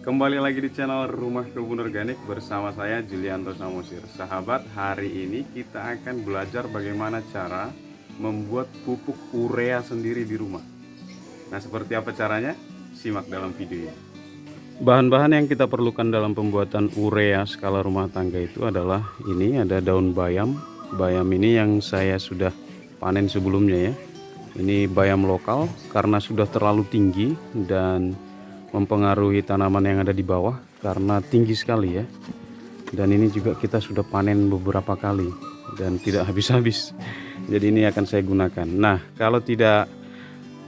Kembali lagi di channel Rumah Kebun Organik bersama saya Julianto Samosir. Sahabat, hari ini kita akan belajar bagaimana cara membuat pupuk urea sendiri di rumah. Nah, seperti apa caranya? Simak dalam video ini. Bahan-bahan yang kita perlukan dalam pembuatan urea skala rumah tangga itu adalah ini, ada daun bayam. Bayam ini yang saya sudah panen sebelumnya ya. Ini bayam lokal karena sudah terlalu tinggi dan mempengaruhi tanaman yang ada di bawah karena tinggi sekali ya. Dan ini juga kita sudah panen beberapa kali dan tidak habis-habis. Jadi ini akan saya gunakan. Nah, kalau tidak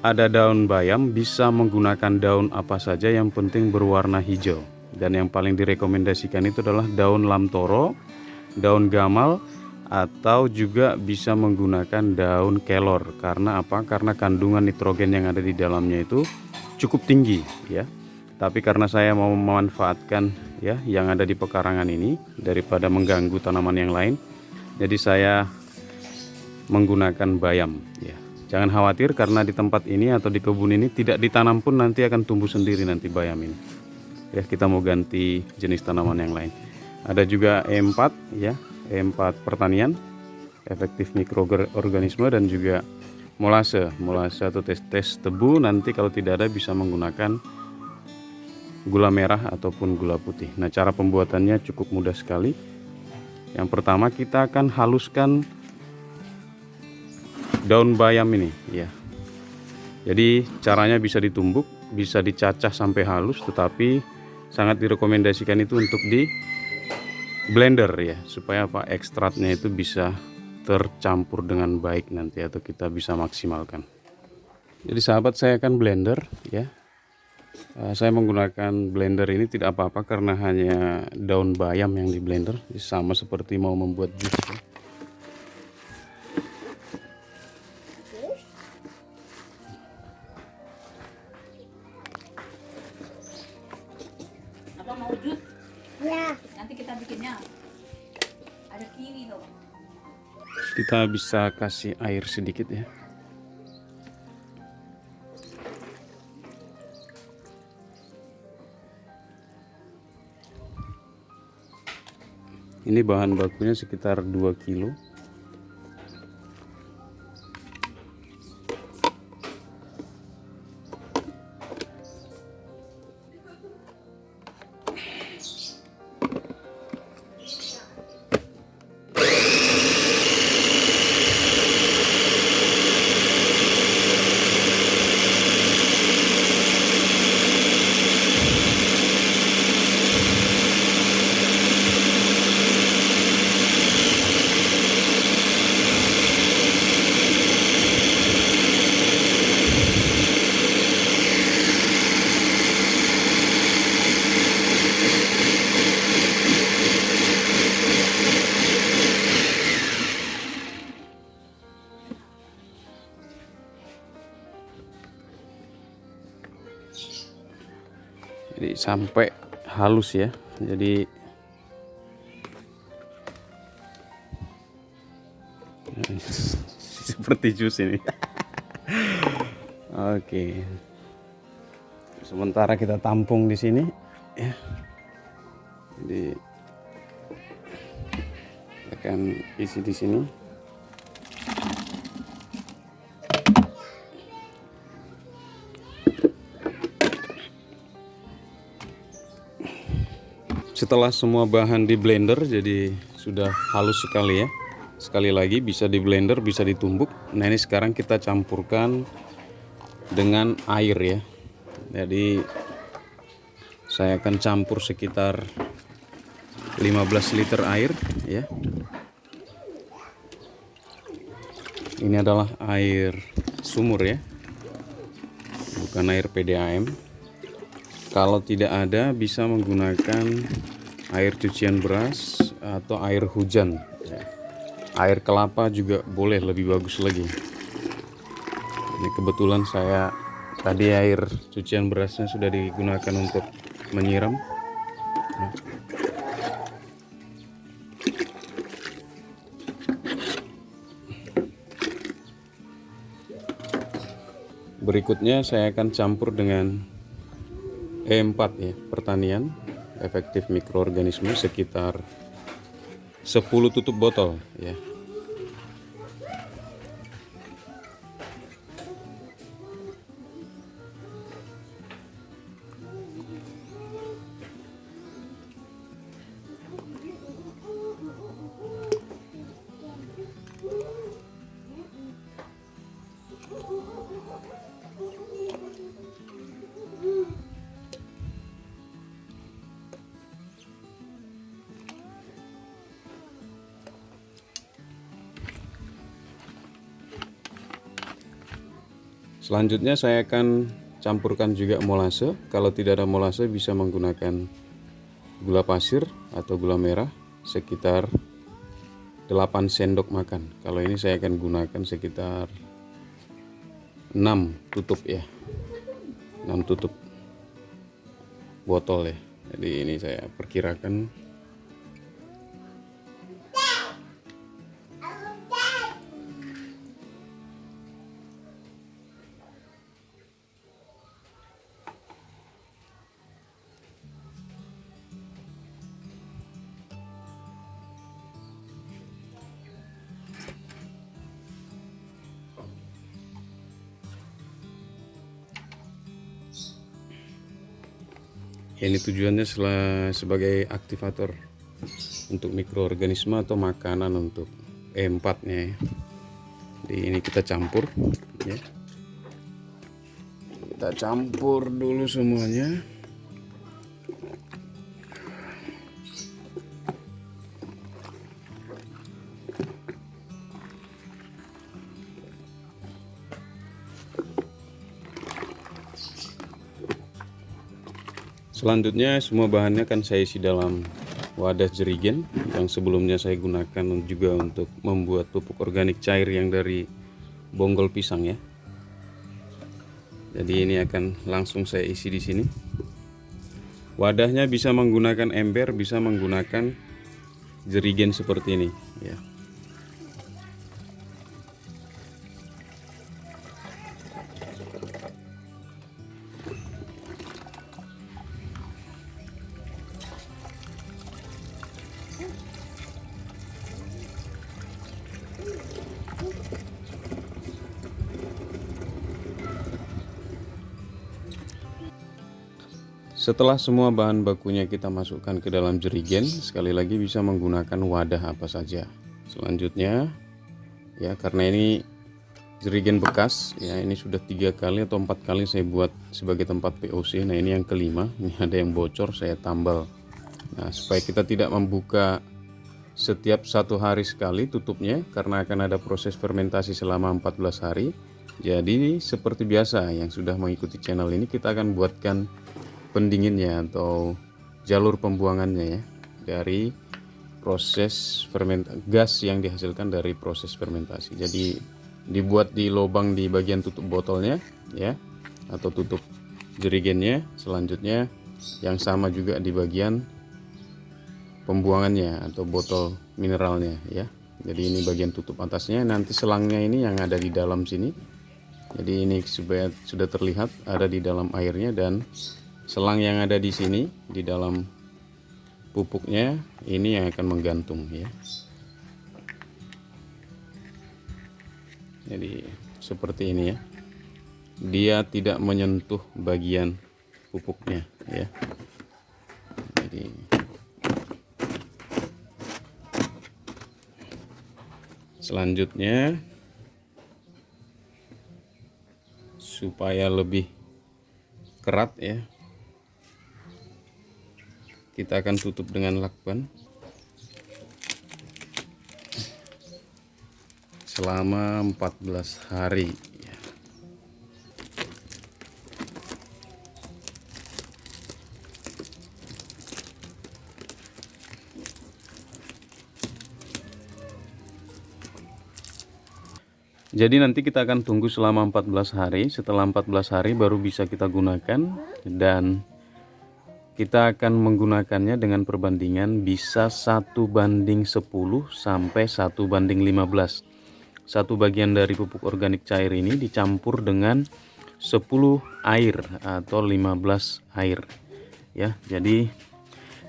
ada daun bayam, bisa menggunakan daun apa saja yang penting berwarna hijau. Dan yang paling direkomendasikan itu adalah daun lamtoro, daun gamal, atau juga bisa menggunakan daun kelor. Karena apa? Karena kandungan nitrogen yang ada di dalamnya itu cukup tinggi ya. Tapi karena saya mau memanfaatkan ya yang ada di pekarangan ini daripada mengganggu tanaman yang lain, jadi saya menggunakan bayam ya. Jangan khawatir karena di tempat ini atau di kebun ini tidak ditanam pun nanti akan tumbuh sendiri nanti bayam ini. Ya, kita mau ganti jenis tanaman yang lain. Ada juga E4 ya, E4 pertanian, efektif mikroorganisme, dan juga molase atau tes tebu. Nanti kalau tidak ada bisa menggunakan gula merah ataupun gula putih. Nah, cara pembuatannya cukup mudah sekali. Yang pertama kita akan haluskan daun bayam ini ya. Jadi caranya bisa ditumbuk, bisa dicacah sampai halus, tetapi sangat direkomendasikan itu untuk di blender ya, supaya apa, ekstraknya itu bisa tercampur dengan baik nanti atau kita bisa maksimalkan. Jadi sahabat, saya akan blender ya. Saya menggunakan blender ini tidak apa-apa karena hanya daun bayam yang di blender, sama seperti mau membuat jus ya. Apa mau jus? Ya. Nanti kita bikinnya ada kiwi loh. Kita bisa kasih air sedikit ya. Ini bahan bakunya sekitar 2 kilo. Jadi sampai halus ya. Jadi seperti jus ini. Oke. Sementara kita tampung di sini ya. Jadi akan isi di sini. Setelah semua bahan di blender, jadi sudah halus sekali ya. Sekali lagi, bisa di blender, bisa ditumbuk. Nah, ini sekarang kita campurkan dengan air ya. Jadi saya akan campur sekitar 15 liter air ya. Ini adalah air sumur ya, bukan air PDAM. Kalau tidak ada, bisa menggunakan air cucian beras atau air hujan. Air kelapa juga boleh, lebih bagus lagi. Ini kebetulan saya tadi air cucian berasnya sudah digunakan untuk menyiram. Berikutnya saya akan campur dengan E4 ya, pertanian efektif mikroorganisme sekitar 10 tutup botol ya. Selanjutnya saya akan campurkan juga molase. Kalau tidak ada molase bisa menggunakan gula pasir atau gula merah sekitar 8 sendok makan. Kalau ini saya akan gunakan sekitar 6 tutup ya. 6 tutup botol ya. Jadi ini saya perkirakan. Ini tujuannya sebagai aktivator untuk mikroorganisme atau makanan untuk E4 nya ya. Jadi ini kita campur ya. Kita campur dulu semuanya. Selanjutnya semua bahannya akan saya isi dalam wadah jerigen yang sebelumnya saya gunakan juga untuk membuat pupuk organik cair yang dari bonggol pisang ya. Jadi ini akan langsung saya isi di sini. Wadahnya bisa menggunakan ember, bisa menggunakan jerigen seperti ini ya. Setelah semua bahan bakunya kita masukkan ke dalam jerigen, sekali lagi bisa menggunakan wadah apa saja. Selanjutnya ya, karena ini jerigen bekas ya, ini sudah 3 kali atau 4 kali saya buat sebagai tempat POC. Nah ini yang kelima, ini ada yang bocor, saya tambal. Nah supaya kita tidak membuka setiap 1 hari sekali tutupnya, karena akan ada proses fermentasi selama 14 hari. Jadi seperti biasa yang sudah mengikuti channel ini, kita akan buatkan pendinginnya atau jalur pembuangannya ya, dari proses gas yang dihasilkan dari proses fermentasi. Jadi dibuat di lubang di bagian tutup botolnya ya, atau tutup jerigennya. Selanjutnya yang sama juga di bagian pembuangannya atau botol mineralnya ya. Jadi ini bagian tutup atasnya, nanti selangnya ini yang ada di dalam sini. Jadi ini supaya sudah terlihat ada di dalam airnya, dan selang yang ada di sini di dalam pupuknya ini yang akan menggantung ya. Jadi seperti ini ya. Dia tidak menyentuh bagian pupuknya ya. Jadi selanjutnya supaya lebih kerat ya, kita akan tutup dengan lakban selama 14 hari ya. Jadi nanti kita akan tunggu selama 14 hari. Setelah 14 hari baru bisa kita gunakan, dan kita akan menggunakannya dengan perbandingan bisa 1:10 sampai 1:15. Satu bagian dari pupuk organik cair ini dicampur dengan 10 air atau 15 air ya. Jadi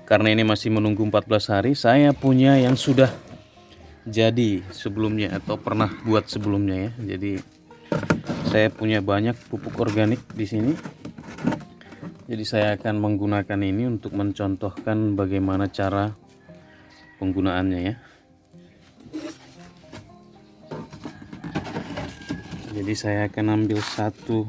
karena ini masih menunggu 14 hari, saya punya yang sudah jadi sebelumnya atau pernah buat sebelumnya ya. Jadi saya punya banyak pupuk organik di sini. Jadi saya akan menggunakan ini untuk mencontohkan bagaimana cara penggunaannya ya. Jadi saya akan ambil satu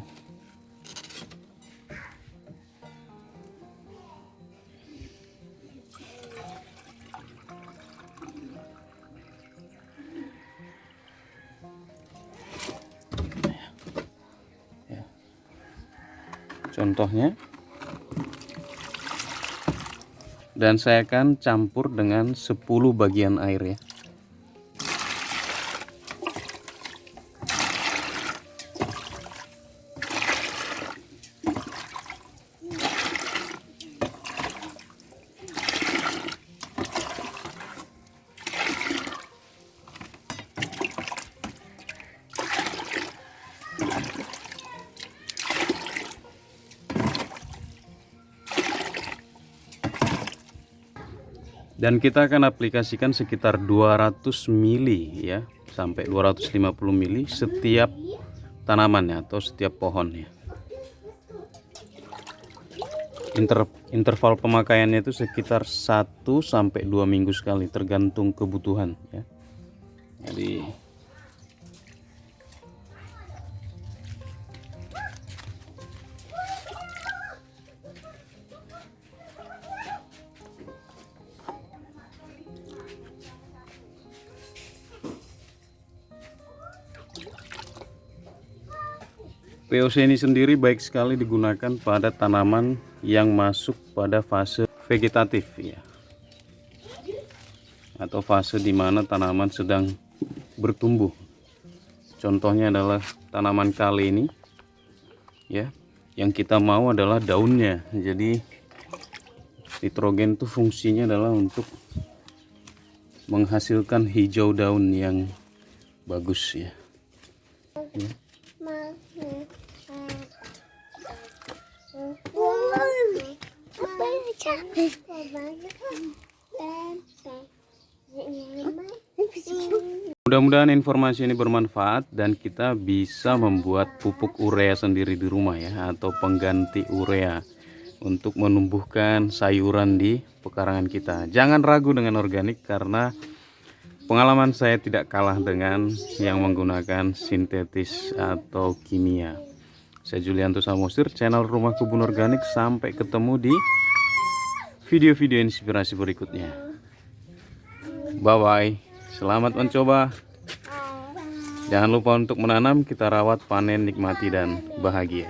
contohnya, dan saya akan campur dengan 10 bagian air ya. Dan kita akan aplikasikan sekitar 200 mili ya, sampai 250 mili setiap tanamannya atau setiap pohonnya. Interval pemakaiannya itu sekitar 1 sampai 2 minggu sekali, tergantung kebutuhan ya. Jadi POC ini sendiri baik sekali digunakan pada tanaman yang masuk pada fase vegetatif ya, atau fase di mana tanaman sedang bertumbuh. Contohnya adalah tanaman kale ini ya, yang kita mau adalah daunnya. Jadi nitrogen itu fungsinya adalah untuk menghasilkan hijau daun yang bagus ya. Mudah-mudahan informasi ini bermanfaat dan kita bisa membuat pupuk urea sendiri di rumah ya, atau pengganti urea untuk menumbuhkan sayuran di pekarangan kita. Jangan ragu dengan organik karena pengalaman saya tidak kalah dengan yang menggunakan sintetis atau kimia. Saya Julianto Samosir, channel Rumah Kebun Organik. Sampai ketemu di video-video inspirasi berikutnya. Bye-bye. Selamat mencoba. Jangan lupa untuk menanam, kita rawat, panen, nikmati, dan bahagia.